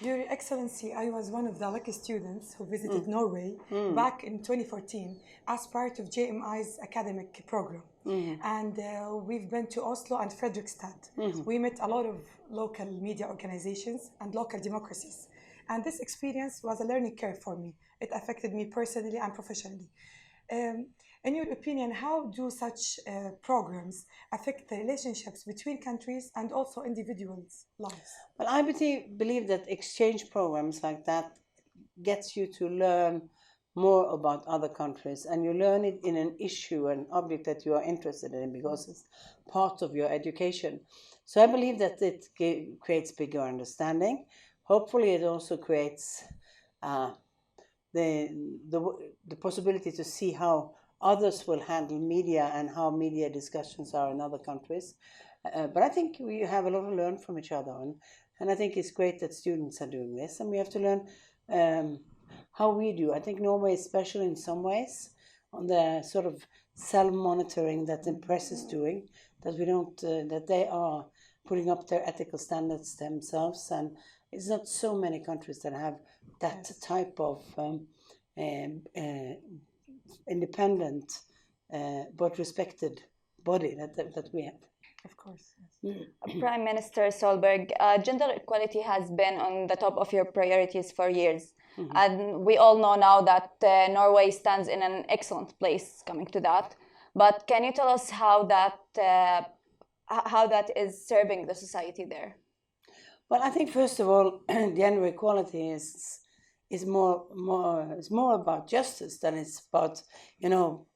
Your Excellency, I was one of the lucky students who visited Norway back in 2014 as part of JMI's academic program. And we've been to Oslo and Fredrikstad. We met a lot of local media organizations and local democracies. And this experience was a learning curve for me. It affected me personally and professionally. In your opinion, how do such programs affect the relationships between countries and also individuals' lives? Well, I believe that exchange programs like that gets you to learn more about other countries, and you learn it in an issue, an object that you are interested in, because it's part of your education. So I believe that it creates bigger understanding. Hopefully, it also creates the possibility to see how others will handle media and how media discussions are in other countries. But I think we have a lot to learn from each other, and I think it's great that students are doing this, and we have to learn how we do. I think Norway is special in some ways on the sort of self-monitoring that the press is doing, that we don't, that they are putting up their ethical standards themselves, and it's not so many countries that have that type of independent but respected body that we have. Of course. Yes. Prime Minister Solberg, gender equality has been on the top of your priorities for years. And we all know now that Norway stands in an excellent place coming to that. But can you tell us how that is serving the society there? Well, I think first of all, gender equality is more about justice than it's about,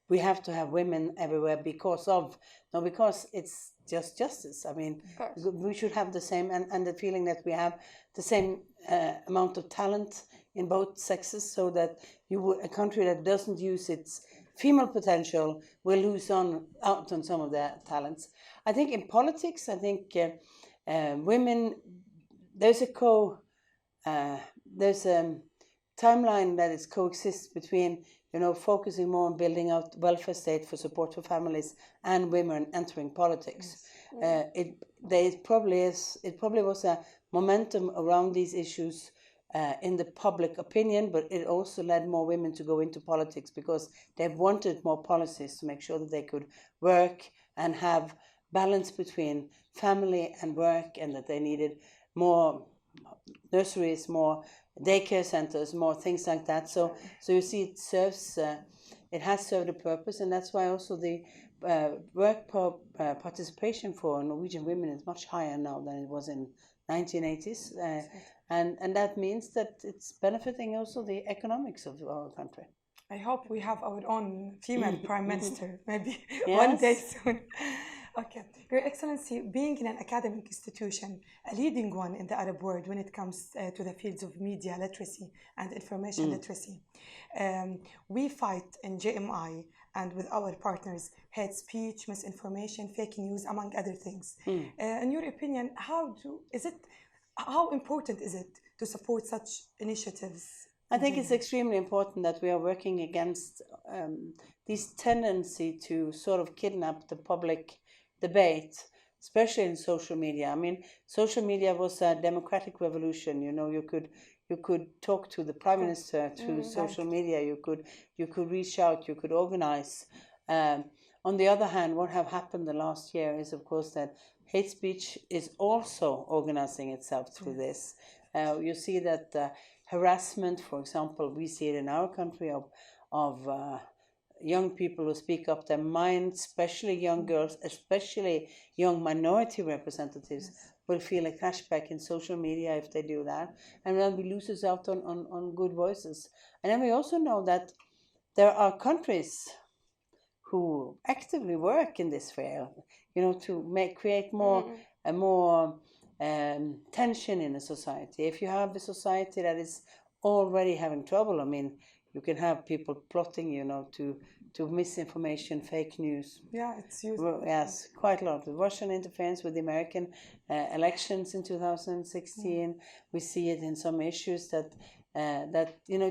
we have to have women everywhere because it's just justice. I mean, we should have the same, and the feeling that we have the same amount of talent in both sexes, so that a country that doesn't use its female potential will lose out on some of their talents. I think in politics, women, there's a timeline that is coexists between focusing more on building out welfare state for support for families and women entering politics. It probably was a momentum around these issues in the public opinion, but it also led more women to go into politics because they wanted more policies to make sure that they could work and have balance between family and work, and that they needed more nurseries, more daycare centers, more things like that. So you see, it has served a purpose, and that's why also the work participation for Norwegian women is much higher now than it was in 1980s, and that means that it's benefiting also the economics of our country. I hope we have our own female prime minister, maybe one day soon. Okay. Your Excellency, being in an academic institution, a leading one in the Arab world when it comes to the fields of media literacy and information literacy, we fight in JMI and with our partners hate speech, misinformation, fake news, among other things. In your opinion, how important is it to support such initiatives? I think it's extremely important that we are working against this tendency to sort of kidnap the public debate, especially in social media. I mean, social media was a democratic revolution. You could talk to the prime minister through social media. You could reach out. You could organize. On the other hand, what have happened the last year is, of course, that hate speech is also organizing itself through this. You see that harassment, for example, we see it in our country of young people who speak up their minds, especially young girls, especially young minority representatives, will feel a cashback in social media if they do that, and then we lose out on good voices. And then we also know that there are countries who actively work in this sphere, to create more tension in a society. If you have a society that is already having trouble, I mean, you can have people plotting, to misinformation, fake news. Yeah, it's used. Yes, quite a lot. The Russian interference with the American elections in 2016. We see it in some issues that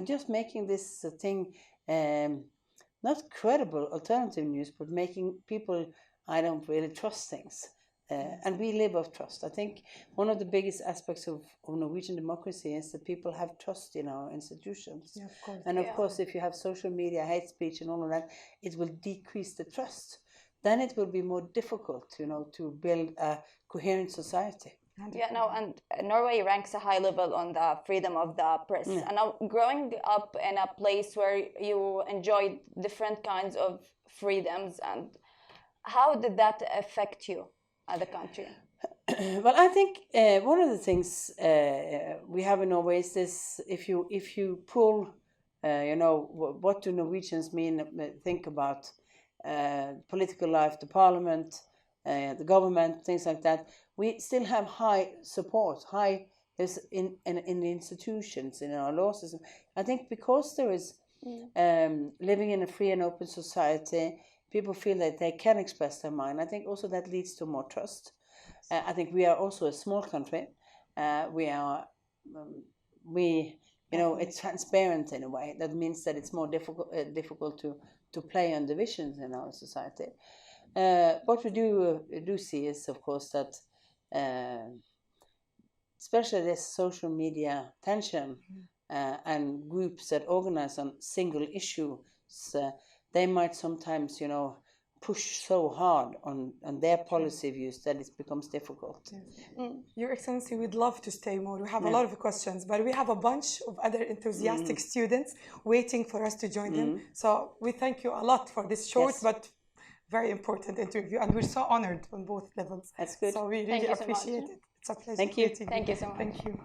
just making this thing not credible alternative news, but making people, I don't really trust things. And we live of trust. I think one of the biggest aspects of Norwegian democracy is that people have trust in our institutions. Yeah, of course. And of course, if you have social media, hate speech and all of that, it will decrease the trust. Then it will be more difficult, to build a coherent society. Yeah, no, and Norway ranks a high level on the freedom of the press. Yeah. And now, growing up in a place where you enjoyed different kinds of freedoms, and how did that affect you as a country? Well, I think one of the things we have in Norway is this: if you pull, what do Norwegians think about political life, the parliament, the government, things like that. We still have high support, in the institutions, in our law system. I think because there is living in a free and open society, people feel that they can express their mind. I think also that leads to more trust. I think we are also a small country. It's transparent in a way. That means that it's more difficult to play on divisions in our society. What we do see is, of course, that especially this social media tension and groups that organize on single issues, they might sometimes, push so hard on their policy views that it becomes difficult. Yes. Your Excellency, we'd love to stay more. We have a lot of questions, but we have a bunch of other enthusiastic students waiting for us to join them. So we thank you a lot for this short but very important interview, and we're so honored on both levels. That's good. So we really appreciate it. It's a pleasure. Thank you. Thank you so much. Thank you.